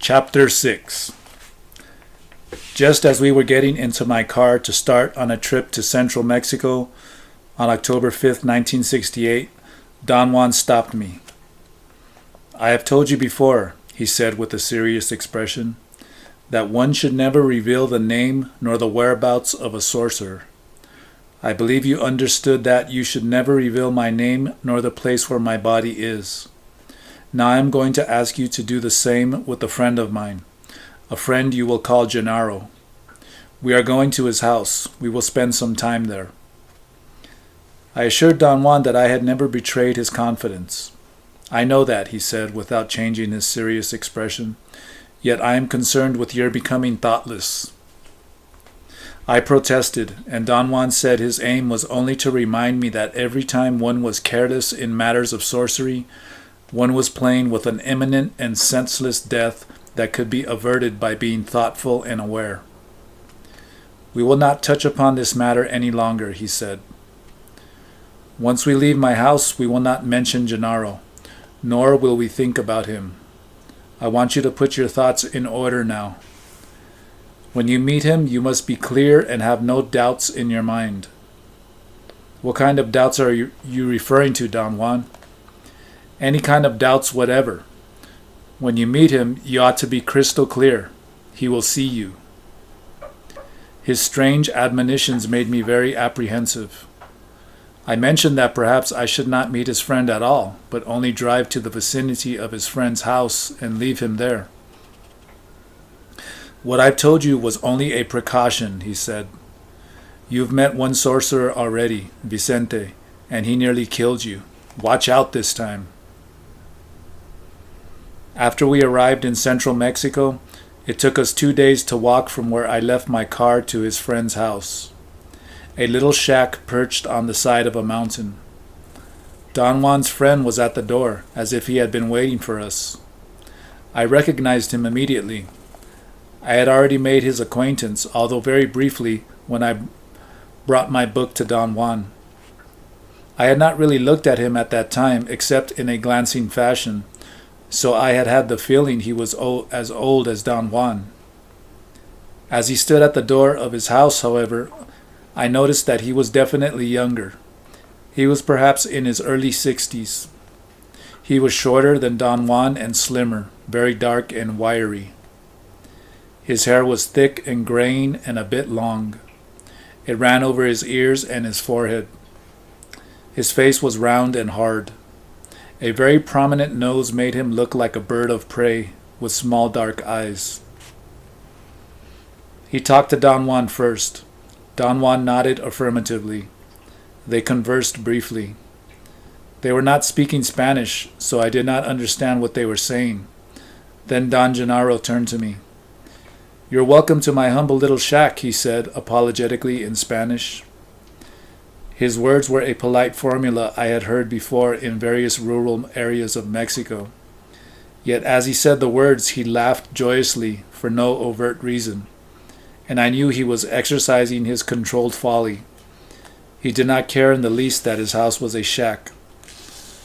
Chapter 6. Just as we were getting into my car to start on a trip to central Mexico on October 5th, 1968, Don Juan stopped me. "I have told you before," he said with a serious expression, "that one should never reveal the name nor the whereabouts of a sorcerer. I believe you understood that you should never reveal my name nor the place where my body is. Now I am going to ask you to do the same with a friend of mine, a friend you will call Gennaro. We are going to his house. We will spend some time there." I assured Don Juan that I had never betrayed his confidence. "I know that," he said, without changing his serious expression, "yet I am concerned with your becoming thoughtless." I protested, and Don Juan said his aim was only to remind me that every time one was careless in matters of sorcery, one was playing with an imminent and senseless death that could be averted by being thoughtful and aware. "We will not touch upon this matter any longer," he said. "Once we leave my house, we will not mention Gennaro, nor will we think about him. I want you to put your thoughts in order now. When you meet him, you must be clear and have no doubts in your mind." "What kind of doubts are you referring to, Don Juan?" "Any kind of doubts whatever. When you meet him, you ought to be crystal clear. He will see you." His strange admonitions made me very apprehensive. I mentioned that perhaps I should not meet his friend at all, but only drive to the vicinity of his friend's house and leave him there. "What I've told you was only a precaution," he said. "You've met one sorcerer already, Vicente, and he nearly killed you. Watch out this time." After we arrived in central Mexico, it took us 2 days to walk from where I left my car to his friend's house, a little shack perched on the side of a mountain. Don Juan's friend was at the door, as if he had been waiting for us. I recognized him immediately. I had already made his acquaintance, although very briefly, when I brought my book to Don Juan. I had not really looked at him at that time, except in a glancing fashion, so I had had the feeling he was as old as Don Juan. As he stood at the door of his house, however, I noticed that he was definitely younger. He was perhaps in his early 60s. He was shorter than Don Juan and slimmer, very dark and wiry. His hair was thick and graying and a bit long. It ran over his ears and his forehead. His face was round and hard. A very prominent nose made him look like a bird of prey, with small dark eyes. He talked to Don Juan first. Don Juan nodded affirmatively. They conversed briefly. They were not speaking Spanish, so I did not understand what they were saying. Then Don Gennaro turned to me. "You're welcome to my humble little shack," he said apologetically in Spanish. His words were a polite formula I had heard before in various rural areas of Mexico. Yet as he said the words, he laughed joyously for no overt reason, and I knew he was exercising his controlled folly. He did not care in the least that his house was a shack.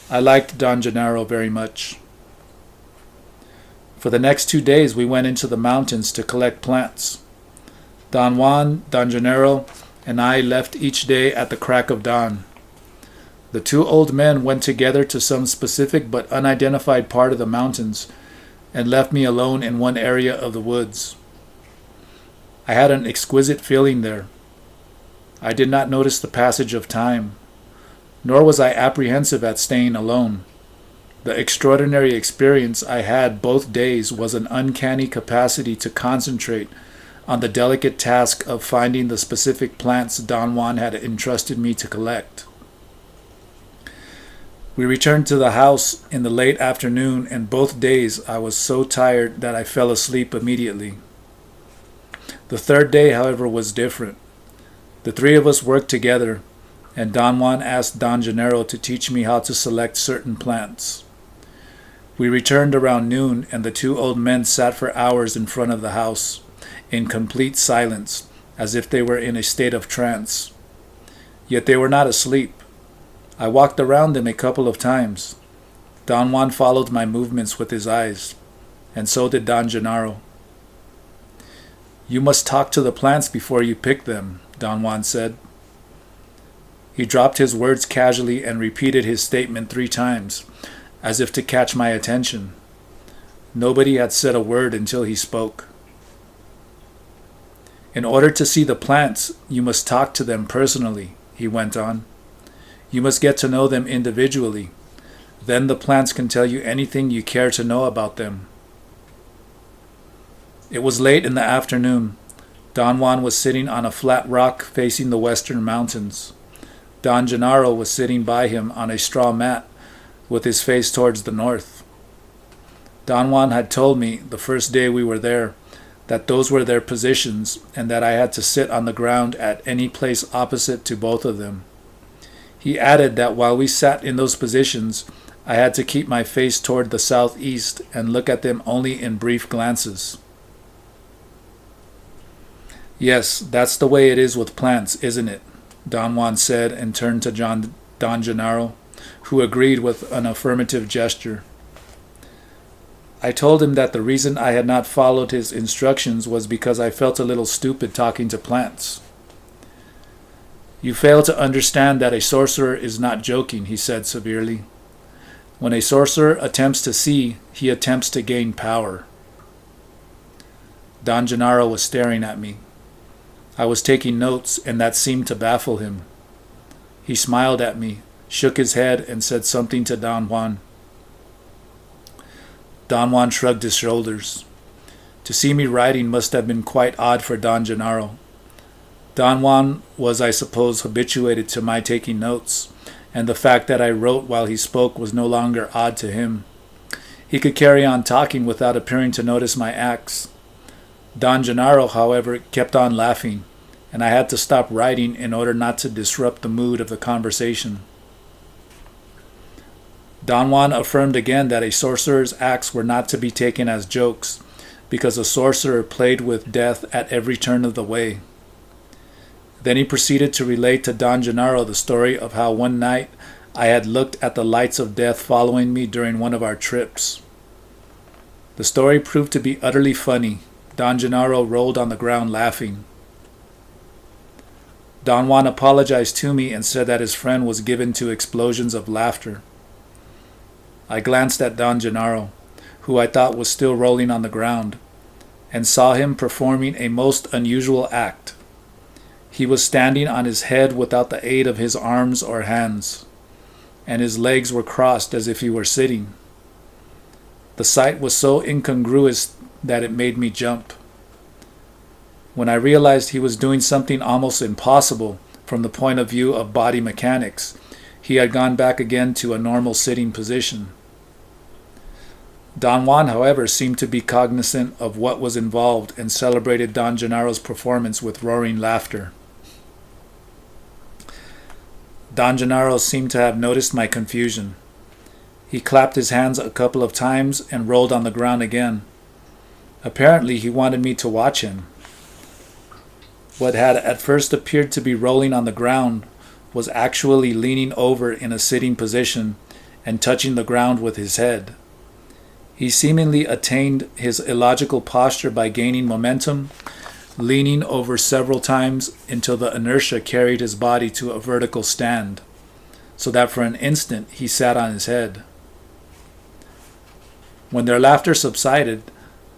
I liked Don Gennaro very much. For the next 2 days we went into the mountains to collect plants. Don Juan, Don Gennaro, and I left each day at the crack of dawn. The 2 old men went together to some specific but unidentified part of the mountains and left me alone in one area of the woods. I had an exquisite feeling there. I did not notice the passage of time, nor was I apprehensive at staying alone. The extraordinary experience I had both days was an uncanny capacity to concentrate on the delicate task of finding the specific plants Don Juan had entrusted me to collect. We returned to the house in the late afternoon, and both days I was so tired that I fell asleep immediately. The 3rd day, however, was different. The 3 of us worked together, and Don Juan asked Don Gennaro to teach me how to select certain plants. We returned around noon, and the 2 old men sat for hours in front of the house, in complete silence, as if they were in a state of trance. Yet they were not asleep. I walked around them a couple of times. Don Juan followed my movements with his eyes. and so did Don Gennaro. "You must talk to the plants before you pick them," Don Juan said. He dropped his words casually and repeated his statement 3 times, as if to catch my attention. Nobody had said a word until he spoke. "In order to see the plants, you must talk to them personally," he went on. "You must get to know them individually. Then the plants can tell you anything you care to know about them." It was late in the afternoon. Don Juan was sitting on a flat rock facing the western mountains. Don Gennaro was sitting by him on a straw mat with his face towards the north. Don Juan had told me the first day we were there that those were their positions and that I had to sit on the ground at any place opposite to both of them. He added that while we sat in those positions, I had to keep my face toward the southeast and look at them only in brief glances. "Yes, that's the way it is with plants, isn't it?" Don Juan said and turned to Don Gennaro, who agreed with an affirmative gesture. I told him that the reason I had not followed his instructions was because I felt a little stupid talking to plants. "You fail to understand that a sorcerer is not joking," he said severely. "When a sorcerer attempts to see, he attempts to gain power." Don Gennaro was staring at me. I was taking notes, and that seemed to baffle him. He smiled at me, shook his head, and said something to Don Juan. Don Juan shrugged his shoulders. To see me writing must have been quite odd for Don Gennaro. Don Juan was, I suppose, habituated to my taking notes, and the fact that I wrote while he spoke was no longer odd to him. He could carry on talking without appearing to notice my acts. Don Gennaro, however, kept on laughing, and I had to stop writing in order not to disrupt the mood of the conversation. Don Juan affirmed again that a sorcerer's acts were not to be taken as jokes, because a sorcerer played with death at every turn of the way. Then he proceeded to relate to Don Gennaro the story of how one night I had looked at the lights of death following me during one of our trips. The story proved to be utterly funny. Don Gennaro rolled on the ground laughing. Don Juan apologized to me and said that his friend was given to explosions of laughter. I glanced at Don Gennaro, who I thought was still rolling on the ground, and saw him performing a most unusual act. He was standing on his head without the aid of his arms or hands, and his legs were crossed as if he were sitting. The sight was so incongruous that it made me jump. When I realized he was doing something almost impossible from the point of view of body mechanics, he had gone back again to a normal sitting position. Don Juan, however, seemed to be cognizant of what was involved and celebrated Don Gennaro's performance with roaring laughter. Don Gennaro seemed to have noticed my confusion. He clapped his hands a couple of times and rolled on the ground again. Apparently, he wanted me to watch him. What had at first appeared to be rolling on the ground was actually leaning over in a sitting position and touching the ground with his head. He seemingly attained his illogical posture by gaining momentum, leaning over several times until the inertia carried his body to a vertical stand, so that for an instant he sat on his head. When their laughter subsided,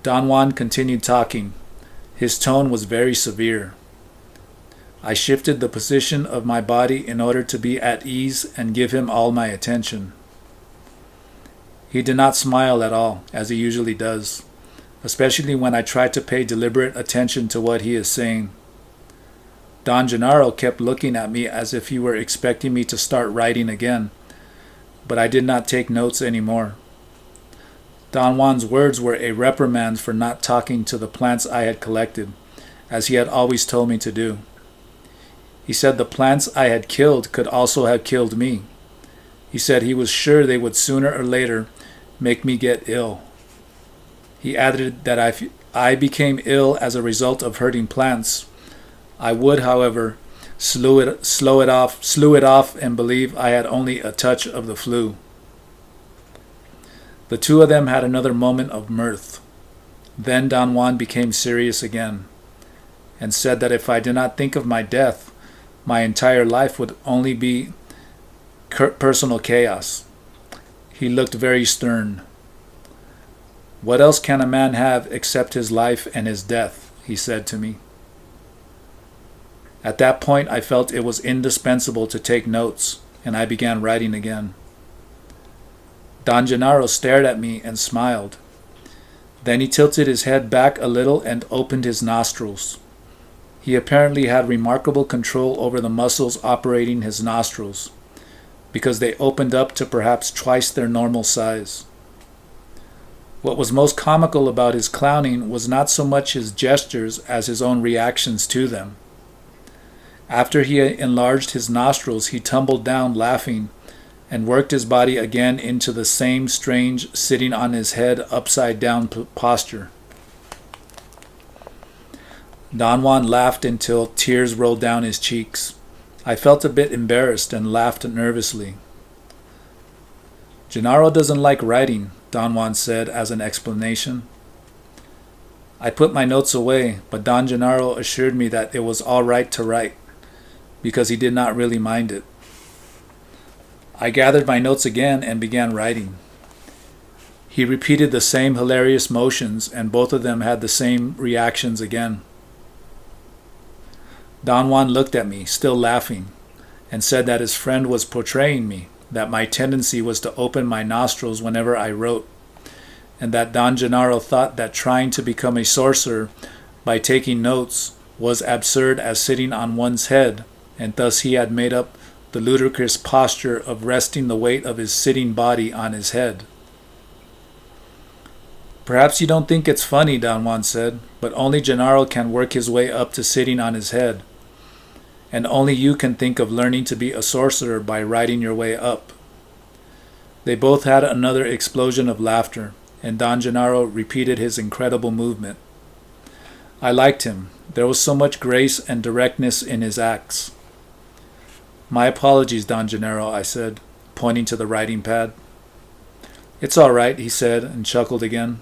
Don Juan continued talking. His tone was very severe. I shifted the position of my body in order to be at ease and give him all my attention. He did not smile at all, as he usually does, especially when I try to pay deliberate attention to what he is saying. Don Gennaro kept looking at me as if he were expecting me to start writing again, but I did not take notes anymore. Don Juan's words were a reprimand for not talking to the plants I had collected, as he had always told me to do. He said the plants I had killed could also have killed me. He said he was sure they would sooner or later make me get ill. He added that if I became ill as a result of hurting plants, I would, however, slew it off and believe I had only a touch of the flu. The two of them had another moment of mirth. Then Don Juan became serious again and said that if I did not think of my death, my entire life would only be personal chaos. He looked very stern. "What else can a man have except his life and his death?" he said to me. At that point, I felt it was indispensable to take notes, and I began writing again. Don Gennaro stared at me and smiled. Then he tilted his head back a little and opened his nostrils. He apparently had remarkable control over the muscles operating his nostrils, because they opened up to perhaps twice their normal size. What was most comical about his clowning was not so much his gestures as his own reactions to them. After he enlarged his nostrils, he tumbled down laughing and worked his body again into the same strange sitting on his head upside down posture. Don Juan laughed until tears rolled down his cheeks. I felt a bit embarrassed and laughed nervously. "Gennaro doesn't like writing," Don Juan said as an explanation. I put my notes away, but Don Gennaro assured me that it was all right to write, because he did not really mind it. I gathered my notes again and began writing. He repeated the same hilarious motions, and both of them had the same reactions again. Don Juan looked at me, still laughing, and said that his friend was portraying me, that my tendency was to open my nostrils whenever I wrote, and that Don Gennaro thought that trying to become a sorcerer by taking notes was absurd as sitting on one's head, and thus he had made up the ludicrous posture of resting the weight of his sitting body on his head. "Perhaps you don't think it's funny," Don Juan said, "but only Gennaro can work his way up to sitting on his head. And only you can think of learning to be a sorcerer by riding your way up." They both had another explosion of laughter, and Don Gennaro repeated his incredible movement. I liked him. There was so much grace and directness in his acts. "My apologies, Don Gennaro," I said, pointing to the writing pad. "It's all right," he said, and chuckled again.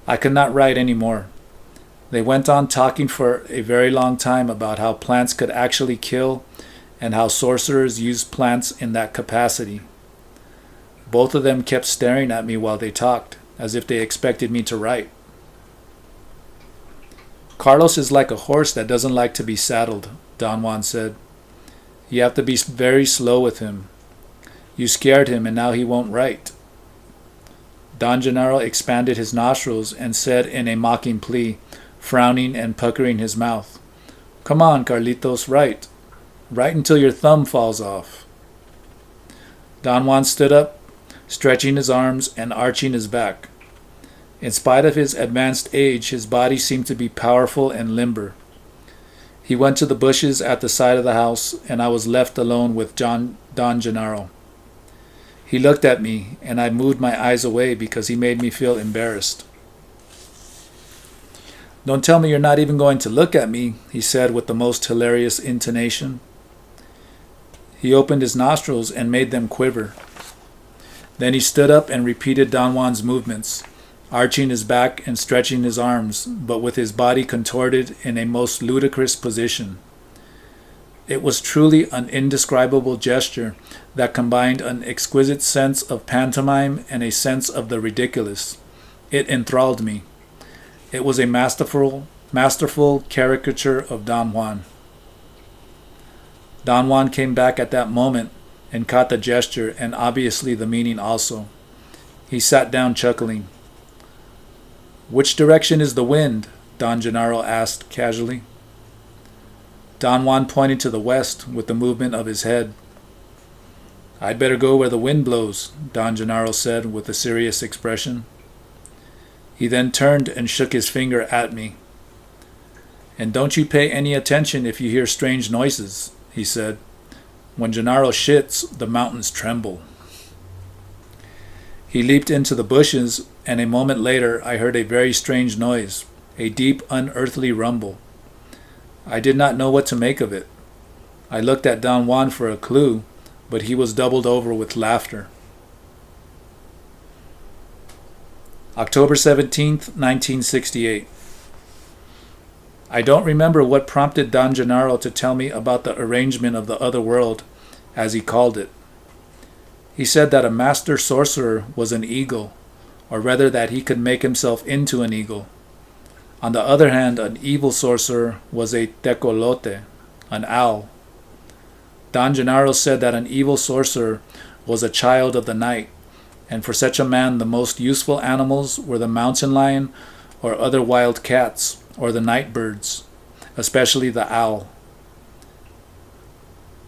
I could not write any more. They went on talking for a very long time about how plants could actually kill and how sorcerers used plants in that capacity. Both of them kept staring at me while they talked, as if they expected me to write. "Carlos is like a horse that doesn't like to be saddled," Don Juan said. "You have to be very slow with him. You scared him and now he won't write." Don Gennaro expanded his nostrils and said in a mocking plea, frowning and puckering his mouth, "Come on, Carlitos, write. Write until your thumb falls off." Don Juan stood up, stretching his arms and arching his back. In spite of his advanced age, his body seemed to be powerful and limber. He went to the bushes at the side of the house, and I was left alone with Don Gennaro. He looked at me, and I moved my eyes away because he made me feel embarrassed. "Don't tell me you're not even going to look at me," he said with the most hilarious intonation. He opened his nostrils and made them quiver. Then he stood up and repeated Don Juan's movements, arching his back and stretching his arms, but with his body contorted in a most ludicrous position. It was truly an indescribable gesture that combined an exquisite sense of pantomime and a sense of the ridiculous. It enthralled me. It was a masterful caricature of Don Juan. Don Juan came back at that moment and caught the gesture and obviously the meaning also. He sat down chuckling. "Which direction is the wind?" Don Gennaro asked casually. Don Juan pointed to the west with the movement of his head. "I'd better go where the wind blows," Don Gennaro said with a serious expression. He then turned and shook his finger at me. "And don't you pay any attention if you hear strange noises," he said. "When Gennaro shits, the mountains tremble." He leaped into the bushes, and a moment later I heard a very strange noise, a deep, unearthly rumble. I did not know what to make of it. I looked at Don Juan for a clue, but he was doubled over with laughter. October 17th, 1968. I don't remember what prompted Don Gennaro to tell me about the arrangement of the other world, as he called it. He said that a master sorcerer was an eagle, or rather that he could make himself into an eagle. On the other hand, an evil sorcerer was a tecolote, an owl. Don Gennaro said that an evil sorcerer was a child of the night, and for such a man the most useful animals were the mountain lion or other wild cats, or the night birds, especially the owl.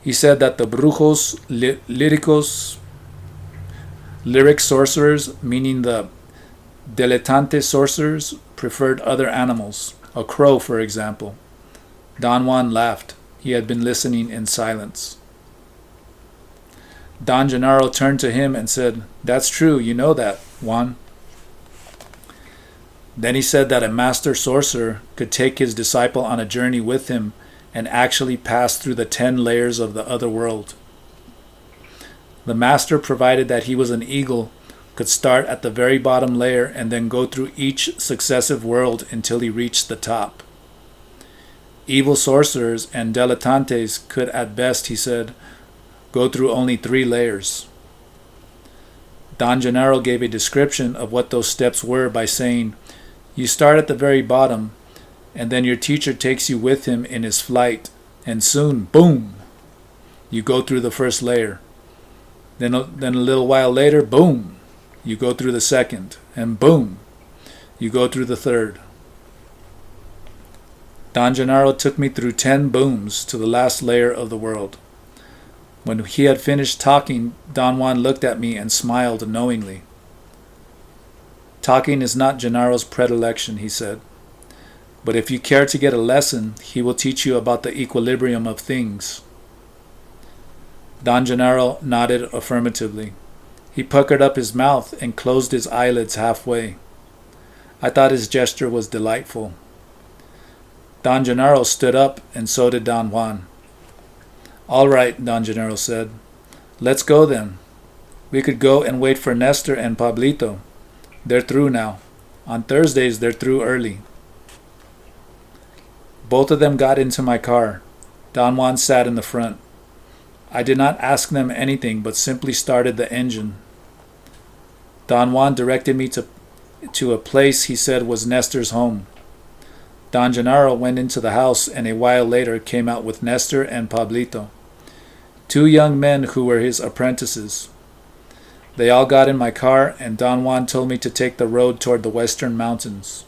He said that the brujos líricos, lyric sorcerers, meaning the dilettante sorcerers, preferred other animals, a crow for example. Don Juan laughed. He had been listening in silence. Don Gennaro turned to him and said, "That's true, you know that, Juan." Then he said that a master sorcerer could take his disciple on a journey with him and actually pass through the 10 layers of the other world. The master, provided that he was an eagle, could start at the very bottom layer and then go through each successive world until he reached the top. Evil sorcerers and dilettantes could at best, he said, go through only 3 layers. Don Gennaro gave a description of what those steps were by saying, "You start at the very bottom, and then your teacher takes you with him in his flight, and soon, boom, you go through the first layer. Then a little while later, boom, you go through the second, and boom, you go through the third." Don Gennaro took me through 10 booms to the last layer of the world. When he had finished talking, Don Juan looked at me and smiled knowingly. "Talking is not Gennaro's predilection," he said. "But if you care to get a lesson, he will teach you about the equilibrium of things." Don Gennaro nodded affirmatively. He puckered up his mouth and closed his eyelids halfway. I thought his gesture was delightful. Don Gennaro stood up, and so did Don Juan. "All right," Don Gennaro said. "Let's go then. We could go and wait for Nestor and Pablito. They're through now. On Thursdays, they're through early." Both of them got into my car. Don Juan sat in the front. I did not ask them anything, but simply started the engine. Don Juan directed me to a place he said was Nestor's home. Don Gennaro went into the house and a while later came out with Nestor and Pablito, 2 young men who were his apprentices. They all got in my car, and Don Juan told me to take the road toward the western mountains.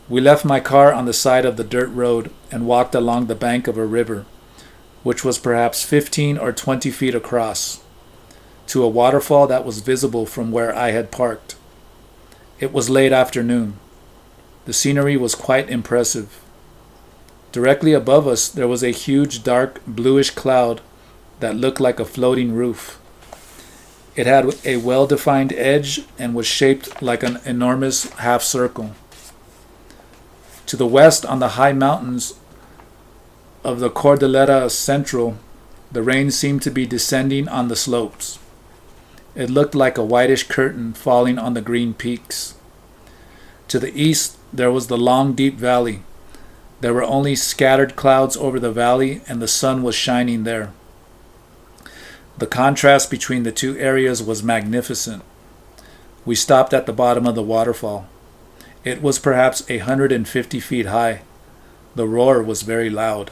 We left my car on the side of the dirt road and walked along the bank of a river, which was perhaps 15 or 20 feet across, to a waterfall that was visible from where I had parked. It was late afternoon. The scenery was quite impressive. Directly above us there was a huge dark bluish cloud that looked like a floating roof. It had a well-defined edge and was shaped like an enormous half circle. To the west, on the high mountains of the Cordillera Central, the rain seemed to be descending on the slopes. It looked like a whitish curtain falling on the green peaks. To the east, there was the long, deep valley. There were only scattered clouds over the valley, and the sun was shining there. The contrast between the 2 areas was magnificent. We stopped at the bottom of the waterfall. It was perhaps 150 feet high. The roar was very loud.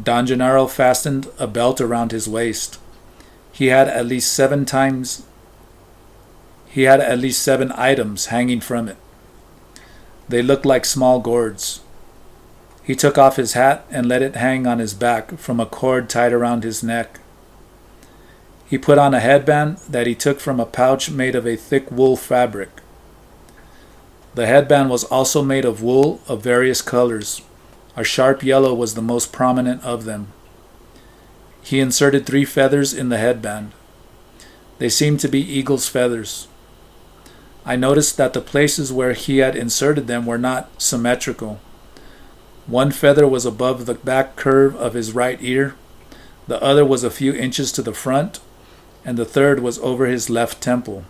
Don Gennaro fastened a belt around his waist. He had at least 7 items hanging from it. They looked like small gourds. He took off his hat and let it hang on his back from a cord tied around his neck. He put on a headband that he took from a pouch made of a thick wool fabric. The headband was also made of wool of various colors. A sharp yellow was the most prominent of them. He inserted 3 feathers in the headband. They seemed to be eagle's feathers. I noticed that the places where he had inserted them were not symmetrical. 1 feather was above the back curve of his right ear, the other was a few inches to the front, and the third was over his left temple.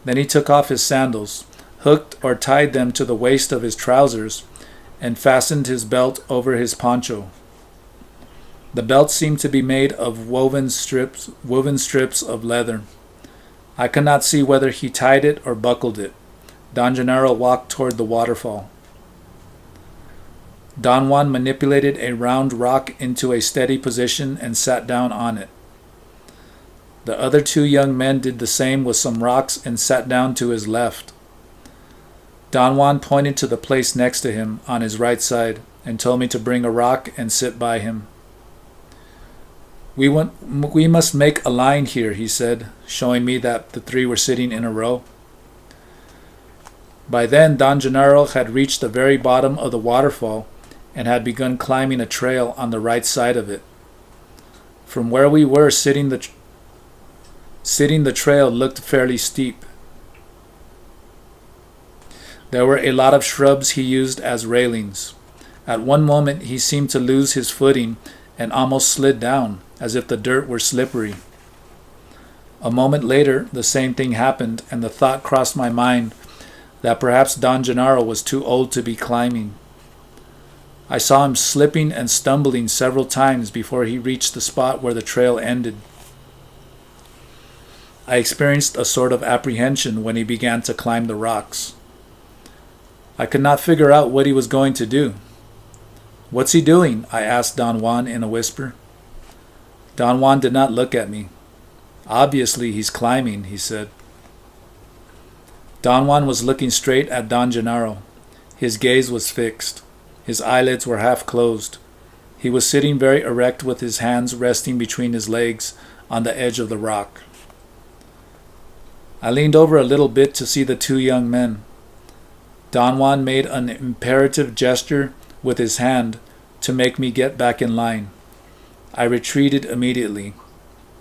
Then he took off his sandals, hooked or tied them to the waist of his trousers, and fastened his belt over his poncho. The belt seemed to be made of woven strips of leather. I could not see whether he tied it or buckled it. Don Gennaro walked toward the waterfall. Don Juan manipulated a round rock into a steady position and sat down on it. The other two young men did the same with some rocks and sat down to his left. Don Juan pointed to the place next to him on his right side and told me to bring a rock and sit by him. We must make a line here, he said, showing me that the three were sitting in a row. By then, Don Gennaro had reached the very bottom of the waterfall and had begun climbing a trail on the right side of it. From where we were sitting, the trail looked fairly steep. There were a lot of shrubs he used as railings. At one moment he seemed to lose his footing and almost slid down, as if the dirt were slippery. A moment later, the same thing happened, and the thought crossed my mind that perhaps Don Gennaro was too old to be climbing. I saw him slipping and stumbling several times before he reached the spot where the trail ended. I experienced a sort of apprehension when he began to climb the rocks. I could not figure out what he was going to do. "What's he doing?" I asked Don Juan in a whisper. Don Juan did not look at me. "Obviously he's climbing," he said. Don Juan was looking straight at Don Gennaro. His gaze was fixed. His eyelids were half closed. He was sitting very erect with his hands resting between his legs on the edge of the rock. I leaned over a little bit to see the two young men. Don Juan made an imperative gesture with his hand to make me get back in line. I retreated immediately.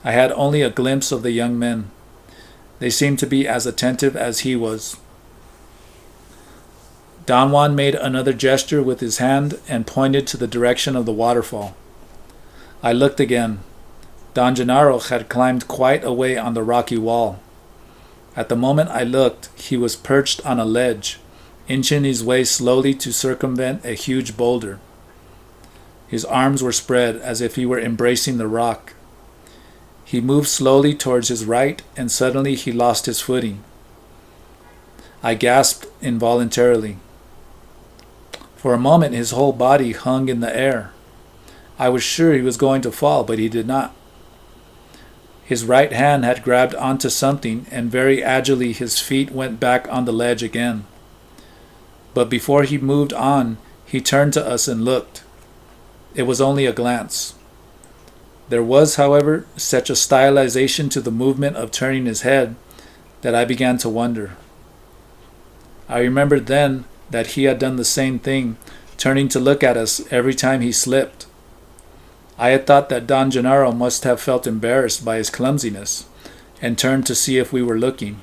I had only a glimpse of the young men. They seemed to be as attentive as he was. Don Juan made another gesture with his hand and pointed to the direction of the waterfall. I looked again. Don Gennaro had climbed quite a way on the rocky wall. At the moment I looked, he was perched on a ledge, inching his way slowly to circumvent a huge boulder. His arms were spread as if he were embracing the rock. He moved slowly towards his right, and suddenly he lost his footing. I gasped involuntarily. For a moment his whole body hung in the air. I was sure he was going to fall, but he did not. His right hand had grabbed onto something, and very agilely his feet went back on the ledge again. But before he moved on, he turned to us and looked. It was only a glance. There was, however, such a stylization to the movement of turning his head that I began to wonder. I remembered then that he had done the same thing, turning to look at us every time he slipped. I had thought that Don Gennaro must have felt embarrassed by his clumsiness, and turned to see if we were looking.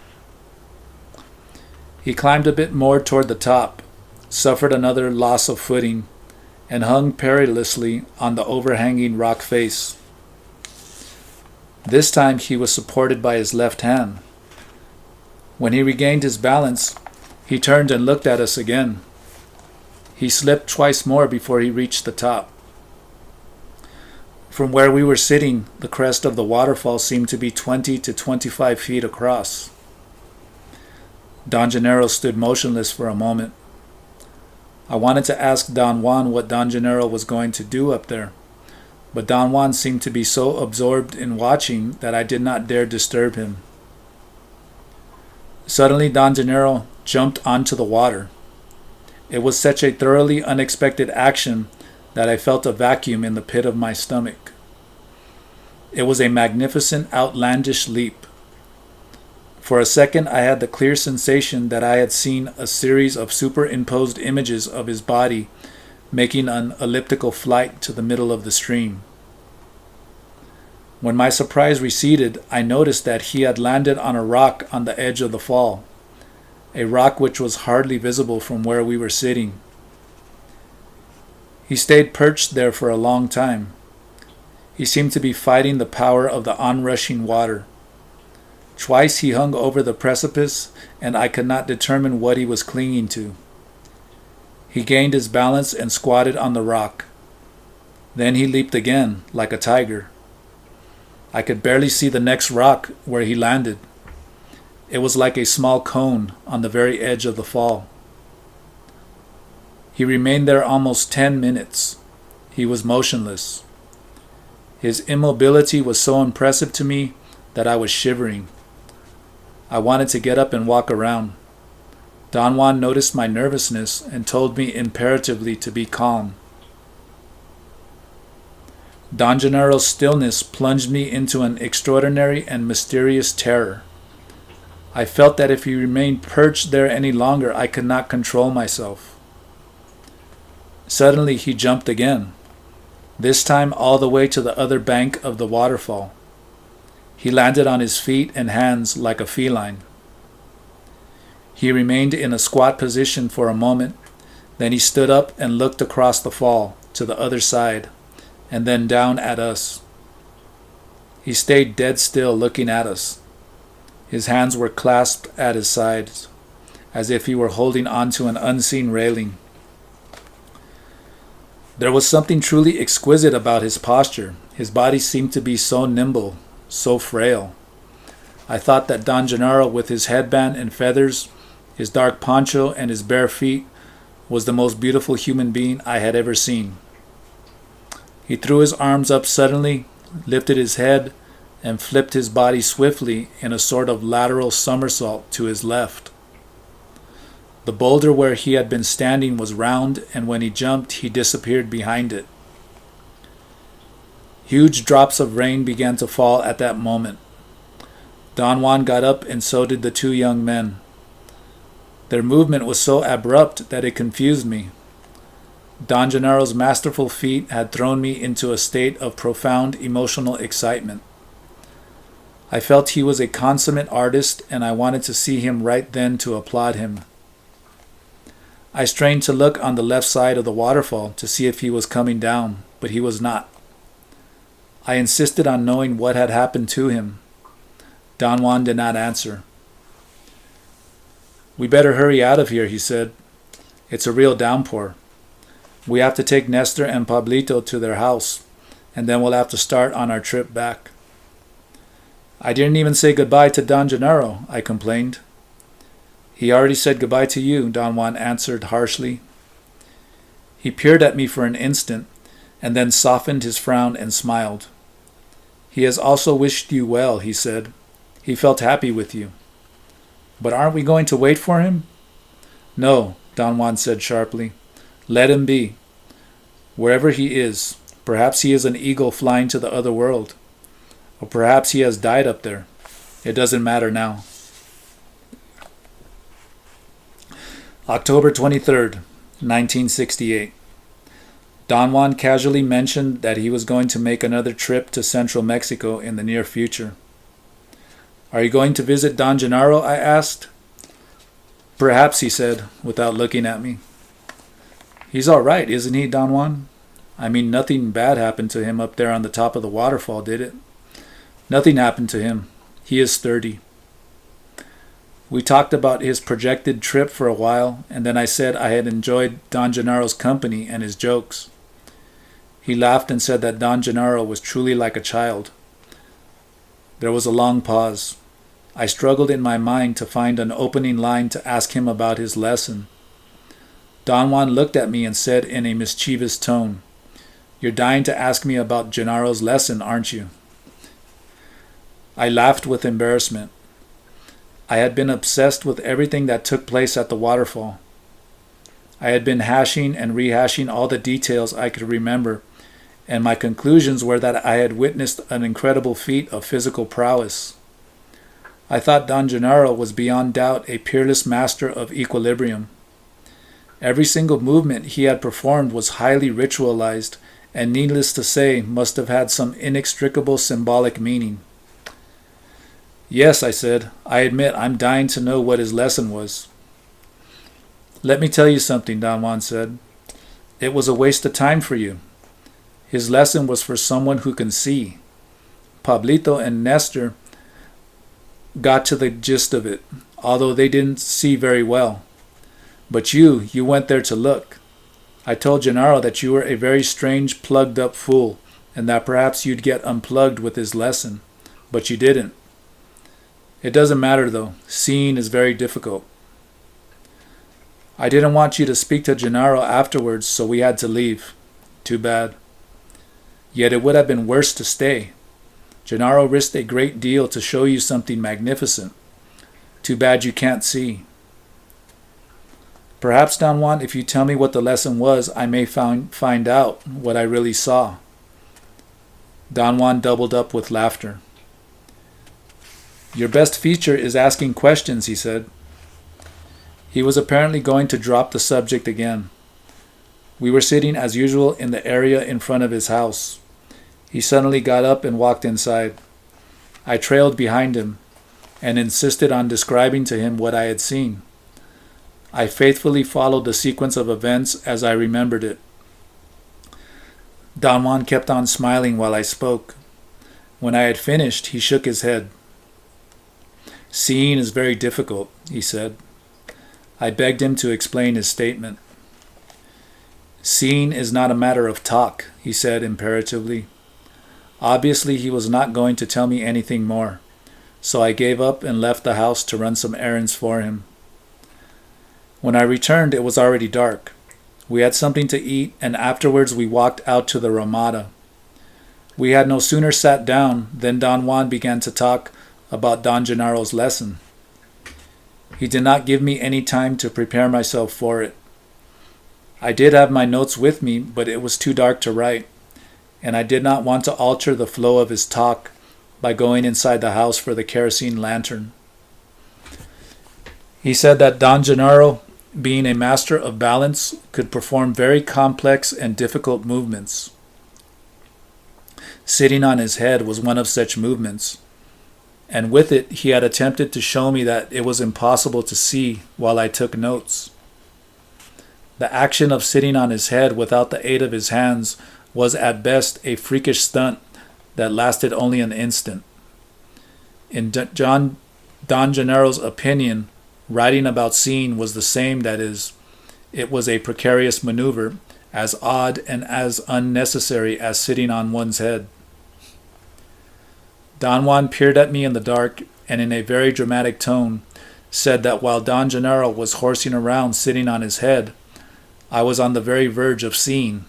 He climbed a bit more toward the top, suffered another loss of footing, and hung perilously on the overhanging rock face. This time he was supported by his left hand. When he regained his balance, he turned and looked at us again. He slipped twice more before he reached the top. From where we were sitting, the crest of the waterfall seemed to be 20 to 25 feet across. Don Gennaro stood motionless for a moment. I wanted to ask Don Juan what Don Gennaro was going to do up there, but Don Juan seemed to be so absorbed in watching that I did not dare disturb him. Suddenly Don Gennaro jumped onto the water. It was such a thoroughly unexpected action that I felt a vacuum in the pit of my stomach. It was a magnificent, outlandish leap. For a second I had the clear sensation that I had seen a series of superimposed images of his body making an elliptical flight to the middle of the stream. When my surprise receded, I noticed that he had landed on a rock on the edge of the fall, a rock which was hardly visible from where we were sitting. He stayed perched there for a long time. He seemed to be fighting the power of the onrushing water. Twice he hung over the precipice, and I could not determine what he was clinging to. He gained his balance and squatted on the rock. Then he leaped again, like a tiger. I could barely see the next rock where he landed. It was like a small cone on the very edge of the fall. He remained there almost 10 minutes. He was motionless. His immobility was so impressive to me that I was shivering. I wanted to get up and walk around. Don Juan noticed my nervousness and told me imperatively to be calm. Don Gennaro's stillness plunged me into an extraordinary and mysterious terror. I felt that if he remained perched there any longer, I could not control myself. Suddenly he jumped again, this time all the way to the other bank of the waterfall. He landed on his feet and hands like a feline. He remained in a squat position for a moment, then he stood up and looked across the fall to the other side, and then down at us. He stayed dead still looking at us. His hands were clasped at his sides, as if he were holding onto an unseen railing. There was something truly exquisite about his posture. His body seemed to be so nimble, so frail. I thought that Don Gennaro, with his headband and feathers, his dark poncho, and his bare feet, was the most beautiful human being I had ever seen. He threw his arms up suddenly, lifted his head, and flipped his body swiftly in a sort of lateral somersault to his left. The boulder where he had been standing was round, and when he jumped, he disappeared behind it. Huge drops of rain began to fall at that moment. Don Juan got up, and so did the two young men. Their movement was so abrupt that it confused me. Don Gennaro's masterful feat had thrown me into a state of profound emotional excitement. I felt he was a consummate artist, and I wanted to see him right then to applaud him. I strained to look on the left side of the waterfall to see if he was coming down, but he was not. I insisted on knowing what had happened to him. Don Juan did not answer. "We better hurry out of here," he said. "It's a real downpour. We have to take Nestor and Pablito to their house, and then we'll have to start on our trip back." "I didn't even say goodbye to Don Gennaro," I complained. "He already said goodbye to you," Don Juan answered harshly. He peered at me for an instant, and then softened his frown and smiled. "He has also wished you well," he said. "He felt happy with you." "But aren't we going to wait for him?" "No," Don Juan said sharply. "Let him be. Wherever he is, perhaps he is an eagle flying to the other world. Or perhaps he has died up there. It doesn't matter now." October 23rd, 1968. Don Juan casually mentioned that he was going to make another trip to central Mexico in the near future. "Are you going to visit Don Gennaro?" I asked. "Perhaps," he said, without looking at me. "He's all right, isn't he, Don Juan? I mean, nothing bad happened to him up there on the top of the waterfall, did it?" "Nothing happened to him. He is sturdy." We talked about his projected trip for a while, and then I said I had enjoyed Don Gennaro's company and his jokes. He laughed and said that Don Gennaro was truly like a child. There was a long pause. I struggled in my mind to find an opening line to ask him about his lesson. Don Juan looked at me and said in a mischievous tone, "You're dying to ask me about Gennaro's lesson, aren't you?" I laughed with embarrassment. I had been obsessed with everything that took place at the waterfall. I had been hashing and rehashing all the details I could remember, and my conclusions were that I had witnessed an incredible feat of physical prowess. I thought Don Gennaro was beyond doubt a peerless master of equilibrium. Every single movement he had performed was highly ritualized, and needless to say, must have had some inextricable symbolic meaning. "Yes," I said, "I admit I'm dying to know what his lesson was." "Let me tell you something," Don Juan said. "It was a waste of time for you. His lesson was for someone who can see. Pablito and Nestor got to the gist of it, although they didn't see very well. But you went there to look. I told Gennaro that you were a very strange, plugged-up fool, and that perhaps you'd get unplugged with his lesson. But you didn't. It doesn't matter, though. Seeing is very difficult. I didn't want you to speak to Gennaro afterwards, so we had to leave. Too bad. Yet it would have been worse to stay. Gennaro risked a great deal to show you something magnificent. Too bad you can't see. Perhaps, Don Juan, if you tell me what the lesson was, I may find out what I really saw. Don Juan doubled up with laughter. Your best feature is asking questions, he said. He was apparently going to drop the subject again. We were sitting as usual in the area in front of his house. He suddenly got up and walked inside. I trailed behind him and insisted on describing to him what I had seen. I faithfully followed the sequence of events as I remembered it. Don Juan kept on smiling while I spoke. When I had finished, he shook his head. Seeing is very difficult, he said. I begged him to explain his statement. Seeing is not a matter of talk, he said imperatively. Obviously, he was not going to tell me anything more, so I gave up and left the house to run some errands for him. When I returned, it was already dark. We had something to eat, and afterwards we walked out to the Ramada. We had no sooner sat down than Don Juan began to talk about Don Gennaro's lesson. He did not give me any time to prepare myself for it. I did have my notes with me, but it was too dark to write, and I did not want to alter the flow of his talk by going inside the house for the kerosene lantern. He said that Don Gennaro, being a master of balance, could perform very complex and difficult movements. Sitting on his head was one of such movements, and with it he had attempted to show me that it was impossible to see while I took notes. The action of sitting on his head without the aid of his hands was at best a freakish stunt that lasted only an instant. In Don Gennaro's opinion, writing about seeing was the same, that is, it was a precarious maneuver, as odd and as unnecessary as sitting on one's head. Don Juan peered at me in the dark and in a very dramatic tone said that while Don Gennaro was horsing around sitting on his head, I was on the very verge of seeing.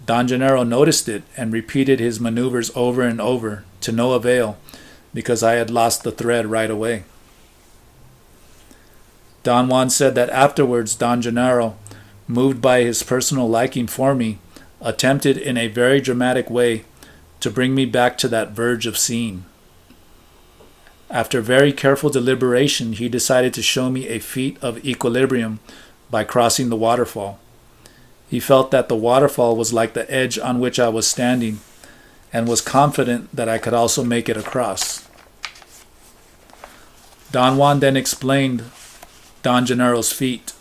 Don Gennaro noticed it and repeated his maneuvers over and over, to no avail, because I had lost the thread right away. Don Juan said that afterwards Don Gennaro, moved by his personal liking for me, attempted in a very dramatic way to bring me back to that verge of seeing. After very careful deliberation, he decided to show me a feat of equilibrium by crossing the waterfall. He felt that the waterfall was like the edge on which I was standing, and was confident that I could also make it across. Don Juan then explained Don Gennaro's feat.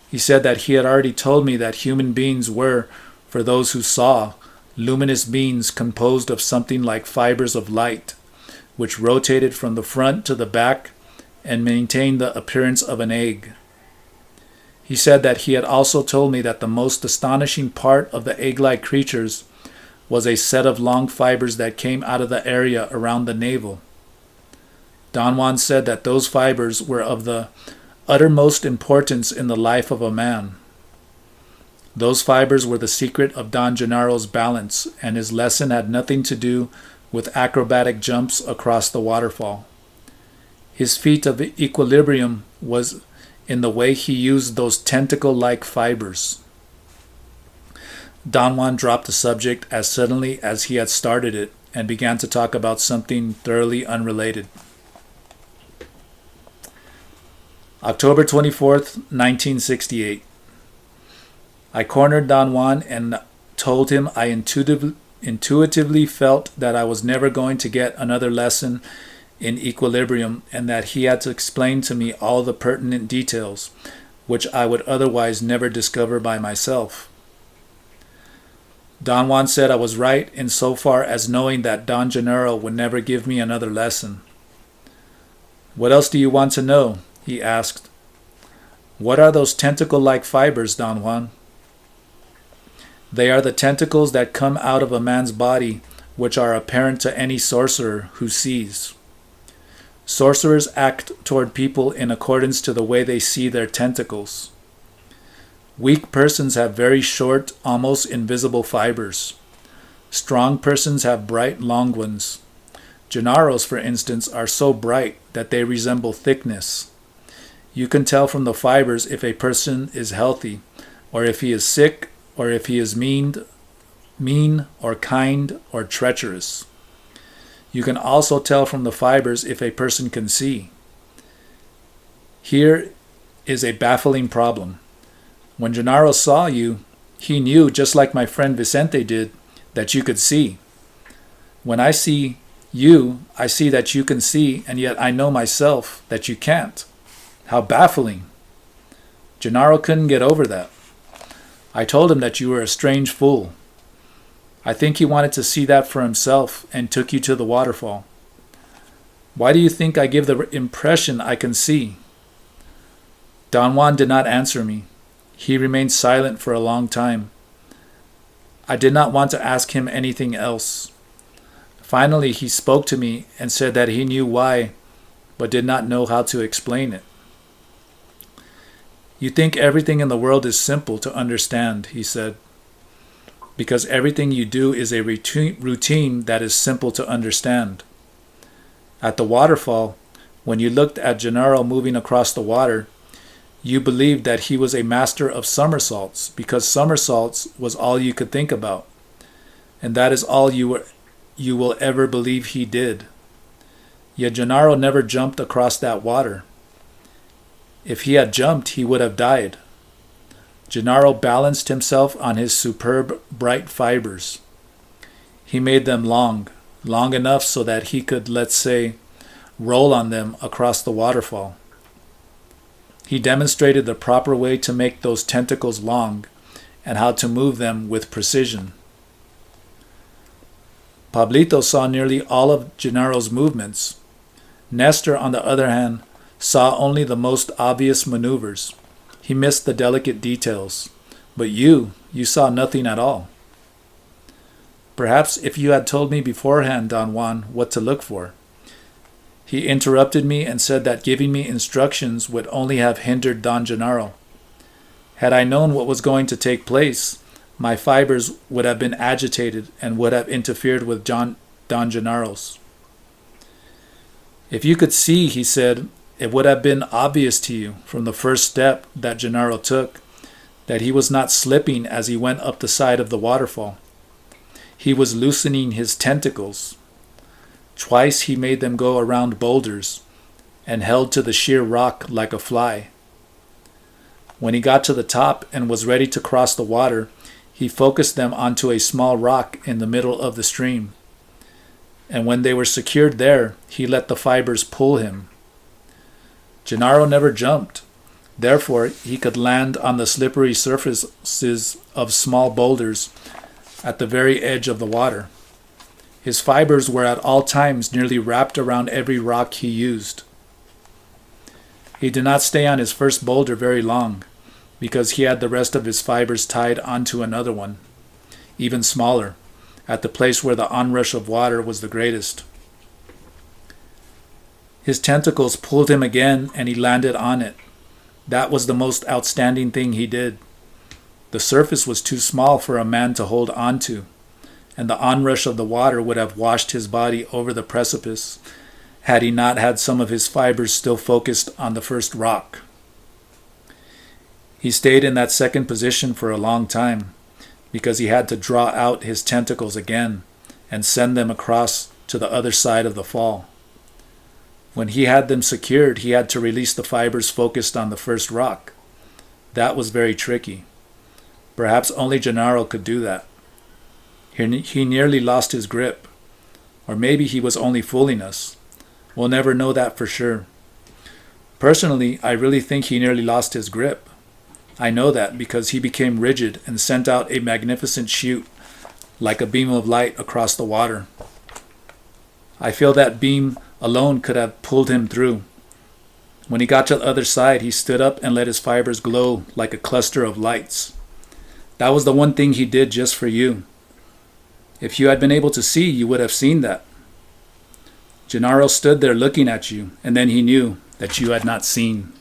He said that he had already told me that human beings were, for those who saw, luminous beings composed of something like fibers of light, which rotated from the front to the back and maintained the appearance of an egg. He said that he had also told me that the most astonishing part of the egg-like creatures was a set of long fibers that came out of the area around the navel. Don Juan said that those fibers were of the uttermost importance in the life of a man. Those fibers were the secret of Don Gennaro's balance, and his lesson had nothing to do with acrobatic jumps across the waterfall. His feat of equilibrium was in the way he used those tentacle-like fibers. Don Juan dropped the subject as suddenly as he had started it and began to talk about something thoroughly unrelated. October 24th, 1968. I cornered Don Juan and told him I intuitively felt that I was never going to get another lesson in equilibrium, and that he had to explain to me all the pertinent details, which I would otherwise never discover by myself. Don Juan said I was right insofar as knowing that Don Gennaro would never give me another lesson. "What else do you want to know?" he asked. "What are those tentacle-like fibers, Don Juan?" "They are the tentacles that come out of a man's body, which are apparent to any sorcerer who sees. Sorcerers act toward people in accordance to the way they see their tentacles. Weak persons have very short, almost invisible fibers. Strong persons have bright, long ones. Gennaro's, for instance, are so bright that they resemble thickness. You can tell from the fibers if a person is healthy, or if he is sick, or if he is mean or kind or treacherous. You can also tell from the fibers if a person can see. Here is a baffling problem. When Gennaro saw you, he knew, just like my friend Vicente did, that you could see. When I see you, I see that you can see, and yet I know myself that you can't. How baffling. Gennaro couldn't get over that. I told him that you were a strange fool. I think he wanted to see that for himself and took you to the waterfall. Why do you think I give the impression I can see?" Don Juan did not answer me. He remained silent for a long time. I did not want to ask him anything else. Finally, he spoke to me and said that he knew why, but did not know how to explain it. "You think everything in the world is simple to understand," he said, "because everything you do is a routine that is simple to understand. At the waterfall, when you looked at Gennaro moving across the water, you believed that he was a master of somersaults because somersaults was all you could think about, and that is all you will ever believe he did. Yet Gennaro never jumped across that water. If he had jumped, he would have died. Gennaro balanced himself on his superb bright fibers. He made them long enough so that he could, let's say, roll on them across the waterfall. He demonstrated the proper way to make those tentacles long and how to move them with precision. Pablito saw nearly all of Gennaro's movements. Nestor, on the other hand, saw only the most obvious maneuvers. He missed the delicate details. But you saw nothing at all. Perhaps if you had told me beforehand, Don Juan, what to look for." He interrupted me and said that giving me instructions would only have hindered Don Gennaro. Had I known what was going to take place, my fibers would have been agitated and would have interfered with Don Gennaro's. "If you could see," he said, "it would have been obvious to you from the first step that Gennaro took that he was not slipping as he went up the side of the waterfall. He was loosening his tentacles. Twice he made them go around boulders and held to the sheer rock like a fly. When he got to the top and was ready to cross the water, he focused them onto a small rock in the middle of the stream. And when they were secured there, he let the fibers pull him. Gennaro never jumped. Therefore, he could land on the slippery surfaces of small boulders at the very edge of the water. His fibers were at all times nearly wrapped around every rock he used. He did not stay on his first boulder very long, because he had the rest of his fibers tied onto another one, even smaller, at the place where the onrush of water was the greatest. His tentacles pulled him again, and he landed on it. That was the most outstanding thing he did. The surface was too small for a man to hold onto, and the onrush of the water would have washed his body over the precipice had he not had some of his fibers still focused on the first rock. He stayed in that second position for a long time, because he had to draw out his tentacles again and send them across to the other side of the fall. When he had them secured, he had to release the fibers focused on the first rock. That was very tricky. Perhaps only Gennaro could do that. He nearly lost his grip. Or maybe he was only fooling us. We'll never know that for sure. Personally, I really think he nearly lost his grip. I know that because he became rigid and sent out a magnificent shoot like a beam of light across the water. I feel that beam alone could have pulled him through. When he got to the other side, he stood up and let his fibers glow like a cluster of lights. That was the one thing he did just for you. If you had been able to see, you would have seen that. Gennaro stood there looking at you, and then he knew that you had not seen.